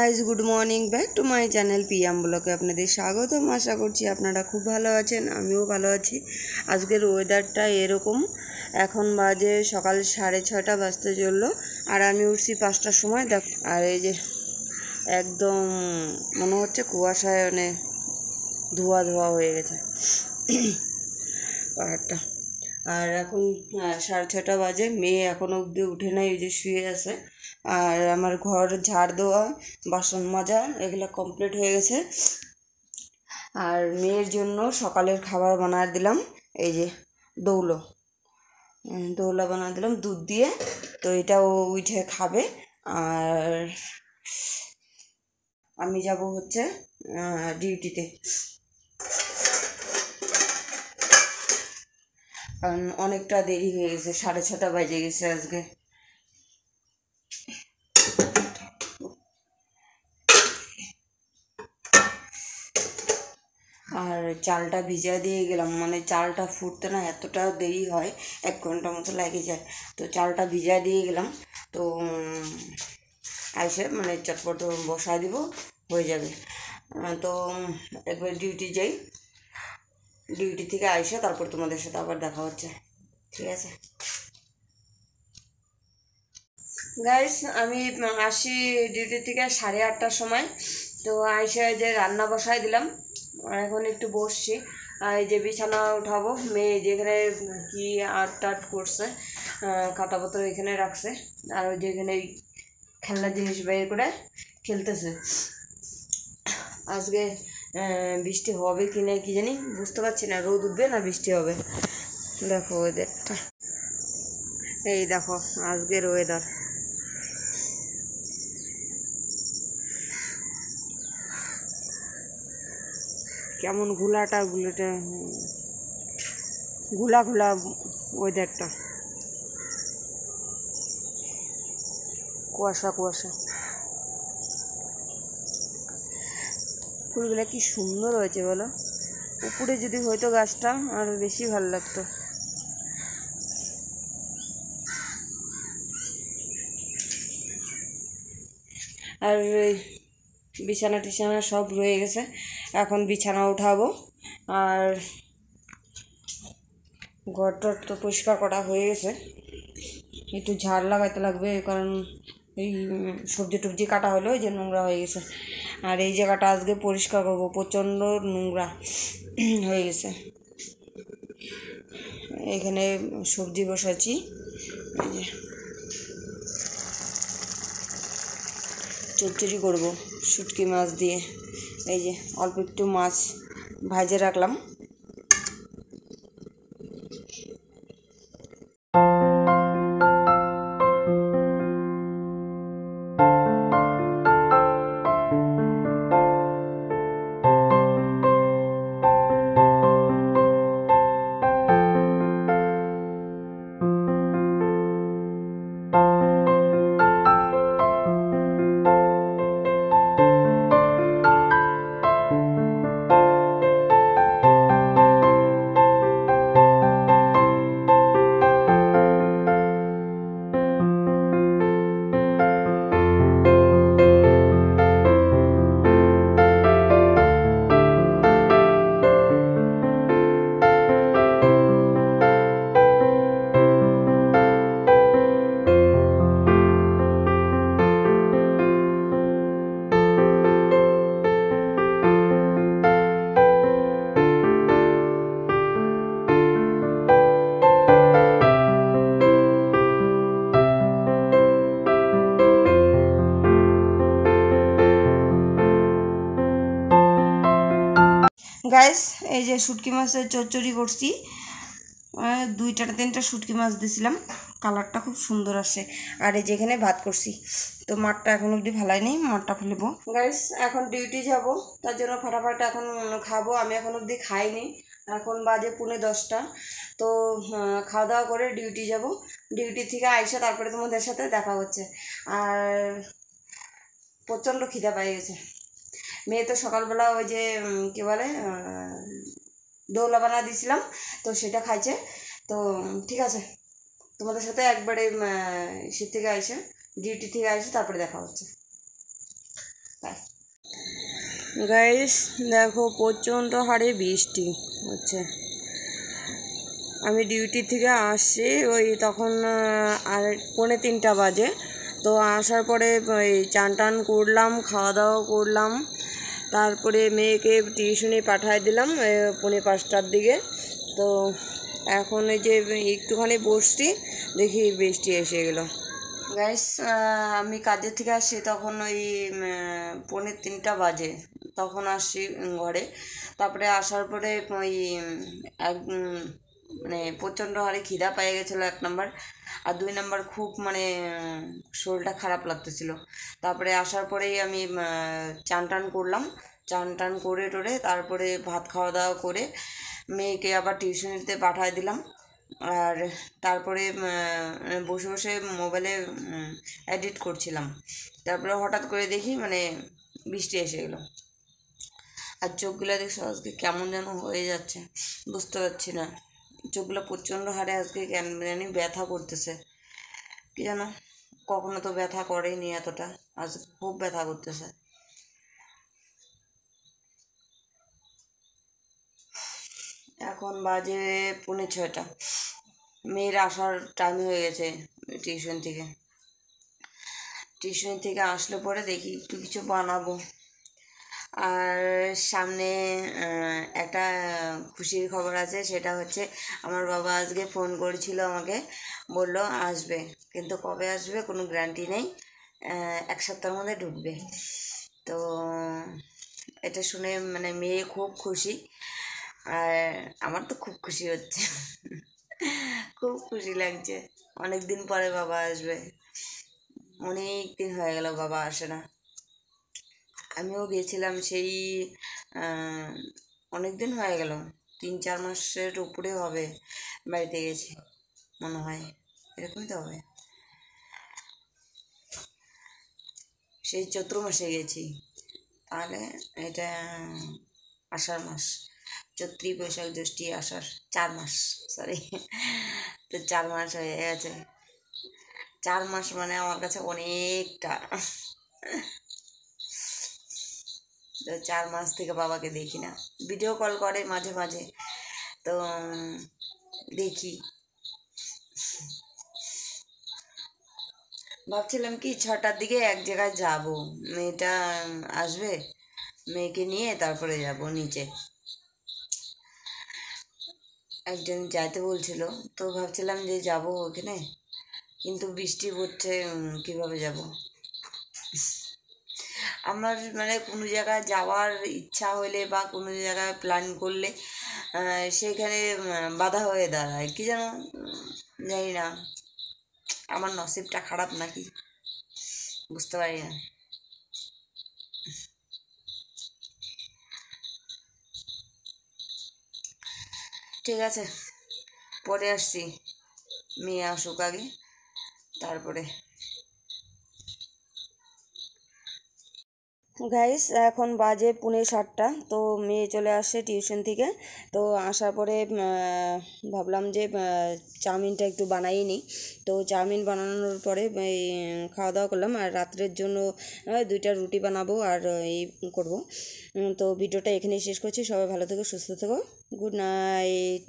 Guys good morning back to my channel PM ব্লগে আপনাদের স্বাগতম। আশা করছি আপনারা খুব ভালো আছেন, আমিও ভালো আছি। আজকের ওয়েদারটা এরকম, এখন বাজে সকাল 6:30 বাজতে চললো, আর আমি উঠছি 5টার সময়। দেখ, আর এই যে একদম মনে হচ্ছে কুয়াশায় মানে ধোয়া ধোয়া হয়ে গেছে পাহাড়টা। আর এখন 6:30 বাজে, মেয়ে এখনও অবধি উঠে নাই, ওই যে শুয়ে আছে। আর আমার ঘর ঝাড় দেওয়া, বাসন মাজা এগুলো কমপ্লিট হয়ে গেছে। আর মেয়ের জন্য সকালের খাবার বানিয়ে দিলাম, এই যে দৌলা বানিয়ে দিলাম দুধ দিয়ে। তো এটা ও উঠে খাবে। আর আমি যাব হচ্ছে ডিউটিতে, কারণ অনেকটা দেরি হয়ে গেছে, 6:30 বাজে গেছে আজকে। আর চালটা ভিজা দিয়ে গেলাম, মানে চালটা ফুটতে না এতটা দেরি হয়, 1 ঘন্টা মতো লেগে যায়। তো চালটা ভিজা দিয়ে গেলাম, তো আইসে মানে চটপট বসায় দিব, হয়ে যাবে। তো একবার ডিউটি যাই, ডিউটি থেকে আইসে তারপর তোমাদের সাথে আবার দেখা হচ্ছে, ঠিক আছে গাইস। আমি আসি ডিউটি থেকে 8:30টার সময়। তো আইসে যে রান্না বসাই দিলাম, আর এখন একটু বসছি। আর এই যে বিছানা উঠাবো, মেয়ে যেখানে কি আর্ট টার্ট করছে, খাতাপত্র এখানে রাখছে, আর ওই যেখানে খেলনার জিনিস বের করে খেলতেছে। আজকে বৃষ্টি হবে কি না কি জানি, বুঝতে পারছি না, রোদ উঠবে না বৃষ্টি হবে। দেখো ওয়েদারটা, এই দেখো আজকের ওয়েদার। কেমন ঘোলা ঘোলা ওয়েদারটা, কুয়াশা। ফুলগুলো কি সুন্দর হয়েছে বলো, উপরে যদি হয়তো গাছটা আরো বেশি ভালো লাগতো। আর বিছানা টিছানা সব রয়ে গেছে, এখন বিছানা উঠাবো। আর ঘরটা তো পরিষ্কার করা হয়ে গেছে, একটু ঝাড় লাগাইতে লাগবে, কারণ এই সবজি টবজি কাটা হলো, ওই যে নোংরা হয়ে গেছে। আর এই জায়গাটা আজকে পরিষ্কার করবো, প্রচণ্ড নোংরা হয়ে গেছে। এখানে সবজি বসাচ্ছি, এই যে চচ্চড়ি করব শুটকি মাছ দিয়ে। এই যে অল্প একটু মাছ ভাজে রাখলাম। গাইস, এই যে শুটকি মাছের চচ্চড়ি করছি, 2-3টা শুটকি মাছ দিয়েছিলাম, কালারটা খুব সুন্দর আসে। আর এই যেখানে ভাত করছি, তো মাঠটা এখন অবধি ফেলাইনি, মাঠটা ফেলবো। গাইস, এখন ডিউটি যাব, তার জন্য ফাটাফাট এখন খাবো। আমি এখন অবধি খাইনি, এখন বাজে 9:45। তো খাওয়া দাওয়া করে ডিউটি যাব, ডিউটি থেকে আইসা তারপরে তোমাদের সাথে দেখা হচ্ছে। আর প্রচণ্ড খিদা পাই গেছে। মেয়ে তো সকালবেলা ওই যে কী বলে দৌলা বানা দিয়েছিলাম, তো সেটা খাইছে। তো ঠিক আছে, তোমাদের সাথে একবারে ডিউটি থেকে আইসে তারপরে দেখা হচ্ছে। গাইস দেখো প্রচণ্ড হারে বৃষ্টি হচ্ছে। আমি ডিউটি থেকে আসছি ওই তখন আর 2:45 বাজে। তো আসার পরে ওই চান টান করলাম, খাওয়া দাওয়া করলাম, তারপরে মেয়েকে টিউশনে পাঠিয়ে দিলাম 4:45টার দিকে। তো এখন এই যে একটুখানি বসছি, দেখি বৃষ্টি এসে গেল। গাইস আমি কাজের থেকে আসছি তখন ওই 2:45 বাজে, তখন আসছি ঘরে। তারপরে আসার পরে ওই এক মানে প্রচণ্ড হারে খিদা পেয়ে গেছিলো 1 নাম্বার, আর 2 নাম্বার খুব মানে শরীরটা খারাপ লাগতেছিল। তারপরে আসার পরেই আমি চান টান করলাম, চান টান করে টোরে তারপরে ভাত খাওয়া দাওয়া করে মেয়েকে আবার টিউশনিতে পাঠিয়ে দিলাম। আর তারপরে বসে বসে মোবাইলে এডিট করছিলাম। তারপরে হঠাৎ করে দেখি মানে বৃষ্টি এসে গেলো। আর চোখগুলো দেখছো আজকে কেমন যেন হয়ে যাচ্ছে, বুঝতে পারছি না। চোখগুলো প্রচণ্ড হারে আজকে কেন জানি ব্যথা করতেছে, কি জানো, কখনো তো ব্যথা করেনি এতটা, আজকে খুব ব্যথা করতেছে। এখন বাজে 5:45, মেয়ের আসার টাইম হয়ে গেছে টিউশন থেকে। টিউশন থেকে আসলে পরে দেখি একটু কিছু বানাবো। আর সামনে একটা খুশির খবর আছে, সেটা হচ্ছে আমার বাবা আজকে ফোন করেছিল আমাকে, বললো আসবে, কিন্তু কবে আসবে কোনো গ্যারান্টি নেই, 1 সপ্তাহের মধ্যে ঢুকবে। তো এটা শুনে মানে মেয়ে খুব খুশি, আর আমার তো খুব খুশি হচ্ছে খুব খুশি লাগছে। অনেক দিন পরে বাবা আসবে, অনেক দিন হয়ে গেল বাবা আসে না। আমিও গিয়েছিলাম সেই অনেক দিন হয়ে গেল, 3-4 মাসের উপরে হবে বাড়িতে গেছি মনে হয়, এরকমই তো হবে। সেই চৈত্র মাসে গেছি, তাহলে এটা আষাঢ় মাস, চৈত্রী বৈশাখ জ্যৈষ্ঠী আষাঢ়, 4 মাস, সরি। তো 4 মাস হয়ে গেছে। 4 মাস মানে আমার কাছে অনেকটা। তো 4 মাস থেকে বাবাকে দেখি না, ভিডিও কল করে মাঝে মাঝে, তো দেখি। ভাবছিলাম কি 6টার দিকে এক জায়গায় যাব, মেয়েটা আসবে, মেয়েকে নিয়ে তারপরে যাব নিচে। একজন যাইতে বলছিল, তো ভাবছিলাম যে যাব ওখানে, কিন্তু বৃষ্টি পড়ছে, কীভাবে যাব। আমার মানে কোনো জায়গায় যাওয়ার ইচ্ছা হলে বা কোনো জায়গায় প্ল্যান করলে সেইখানে বাধা হয়ে দাঁড়ায়, কি যেন, জানি না, আমার নসিবটা খারাপ নাকি বুঝতে পারি না। ঠিক আছে, পরে আসছি, মেয়ে আসুক আগে, তারপরে। গাইস এখন বাজে 6:45, তো মেয়ে চলে আসছে টিউশন থেকে। তো আসার পরে ভাবলাম যে চাউমিনটা একটু বানাই নিই। তো চাউমিন বানানোর পরে এই খাওয়া দাওয়া করলাম, আর রাত্রের জন্য 2টা রুটি বানাবো আর এই করব। তো ভিডিওটা এখানেই শেষ করছি, সবাই ভালো থেকো, সুস্থ থেকো, গুড নাইট।